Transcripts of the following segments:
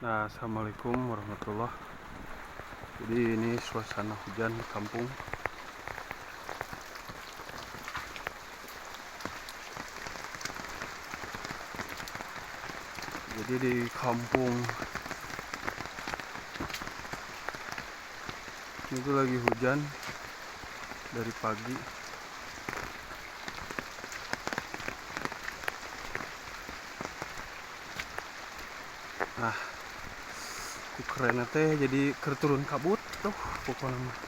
Nah, assalamualaikum warahmatullah. Jadi ini suasana hujan di kampung. Jadi di kampung itu lagi hujan dari pagi. Nah, ku keren teh jadi keturun kabut tuh pokoknya mah.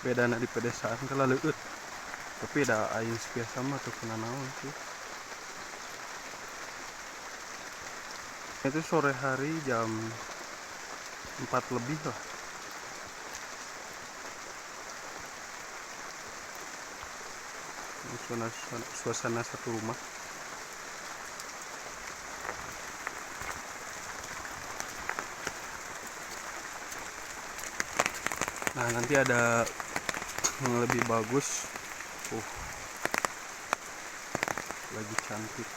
Beda di pedesaan kalau leueut. Tapi ada aing biasa mah tuh kena naon sih. Itu sore hari jam 4 lebih lah. Suasana satu rumah. Nah, nanti ada yang lebih bagus. Lagi cantik.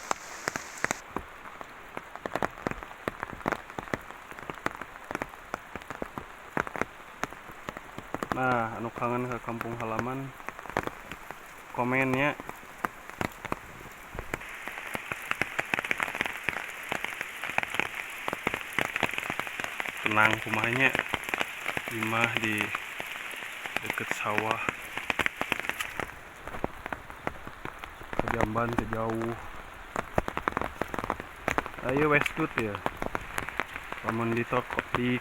Nah, anu kangen ke kampung halaman komennya. Tenang kumanya imah di deket sawah, ke jamban sejauh. Ayo Westwood ya. Lamun di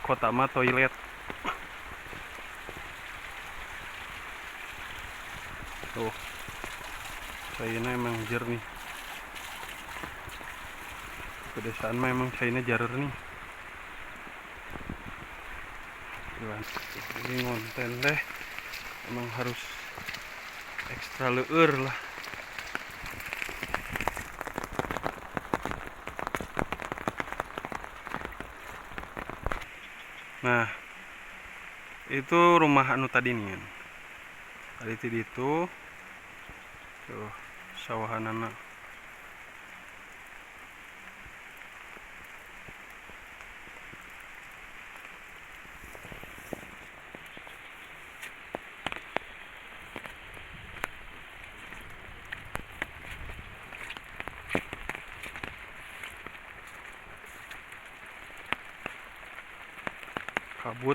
kota mah toilet. Tuh, China emang jernih. Pedesaan mah emang China jernih. Ini ngonten deh. Emang harus ekstra leur lah. Nah, itu rumah anu tadi nih. Tadi itu tuh sawahan anak.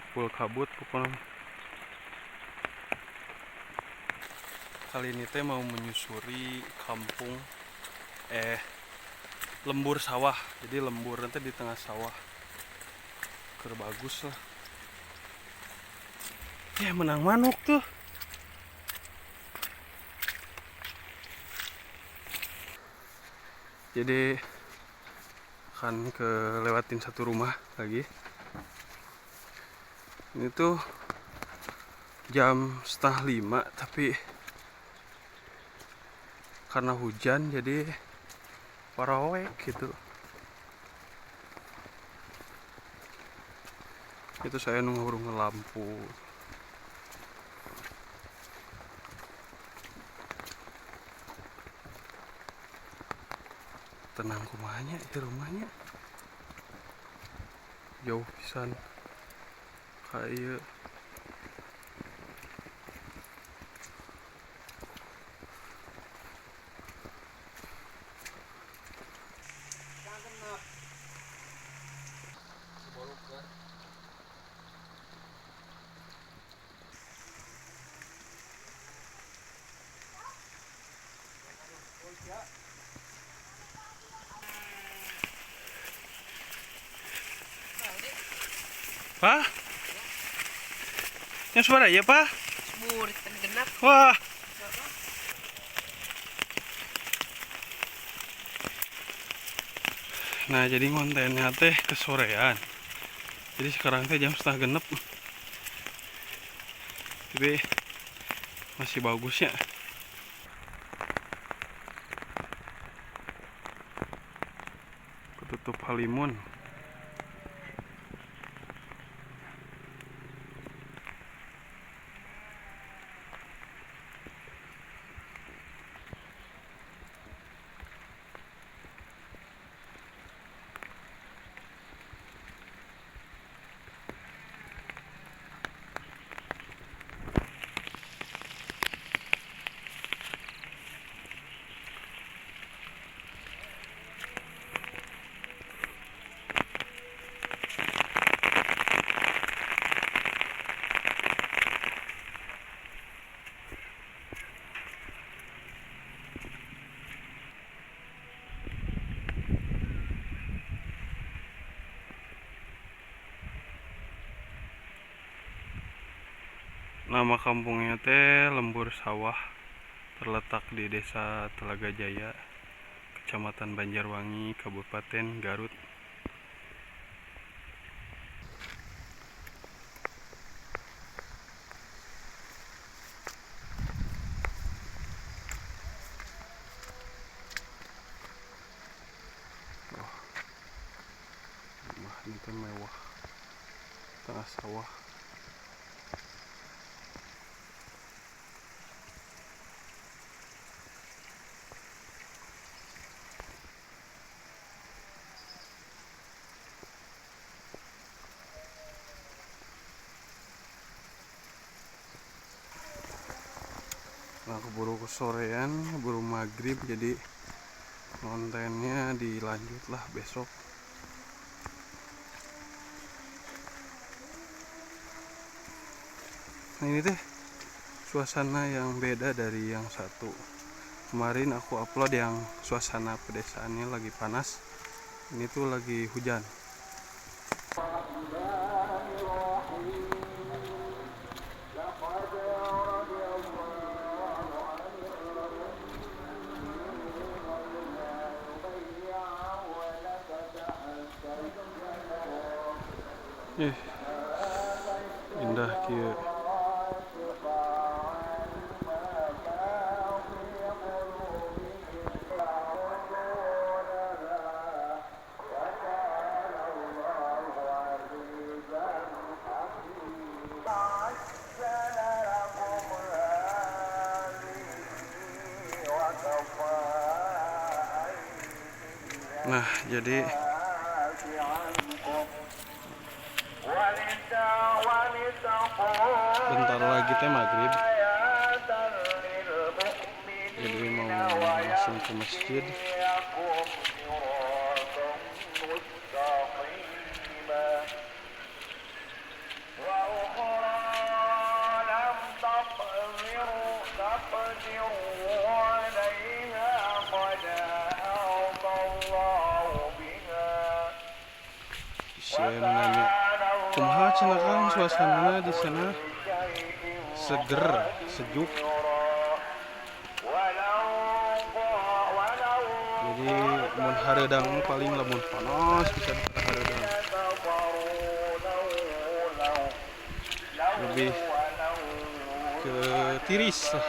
Full kabut pokoknya. Kali ini teh mau menyusuri kampung lembur sawah. Jadi lembur nanti di tengah sawah. Ker bagus lah. Ya menang manuk tuh. Jadi akan lewatin satu rumah lagi. Ini tuh jam 4:30, tapi karena hujan jadi parawek gitu. Itu saya nunggu lampu. Tenang kumanya di rumahnya. Jauh pisan. Kayak Pak? Yang suara ya, Pak? Murid kan genap. Wah. Nah, jadi kontennya teh kesorean. Jadi sekarang teh jam 5:30. Tapi masih bagus ya. tutup halimun. Nama kampungnya teh Lembur Sawah, terletak di Desa Telaga Jaya, Kecamatan Banjarwangi, Kabupaten Garut. Oh, rumah ini teh mewah, tengah sawah. Nah, keburu kesorean, keburu maghrib, jadi kontennya dilanjut lah besok. Nah, ini teh suasana yang beda dari yang satu. Kemarin aku upload yang suasana pedesaannya lagi panas, ini tuh lagi hujan. Indah kieu. Nah, jadi bentar lagi teh maghrib, jadi mau langsung ke masjid. Saya menanya, kumaha cenah Kang suasanana di sana? Seger, sejuk. Jadi mun hareudang paling lamun panas bisa hareudang. Lebih ke tiris lah.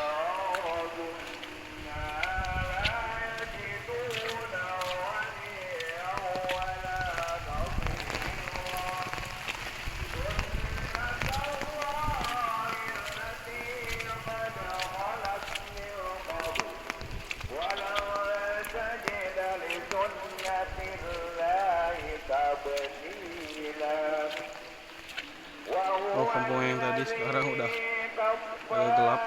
Oh, kampung yang tadi sekarang udah gelap.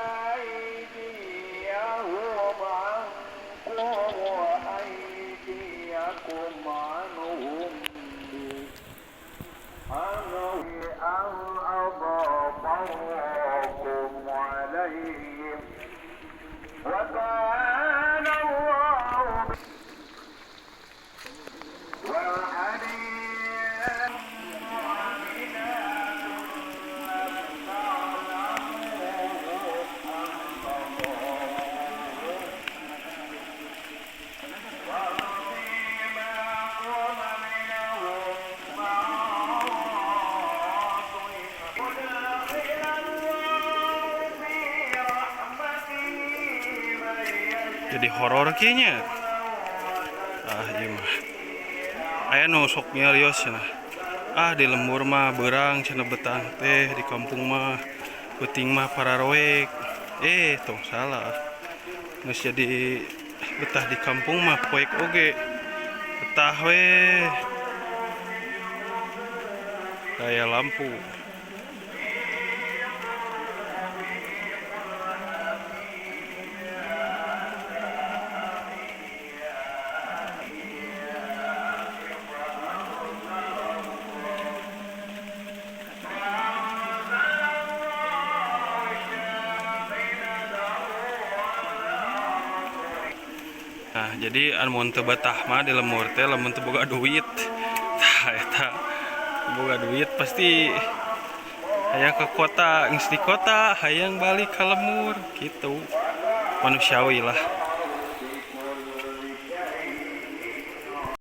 Jadi horor kayaknya. Ah, iya mah. aya nu sok nyarios cenah. Di lembur mah beurang cenah betah teh, di kampung mah peuting mah pararoek. Tuh salah. Geus jadi betah di kampung mah poek oge. Betah we. Daya lampu. Nah, jadi mun teu betah mah di lembur teh lamun teu boga duit. Tah eta boga duit pasti hayang ke kota, geus di kota hayang balik ka lembur gitu. Manusiawi lah.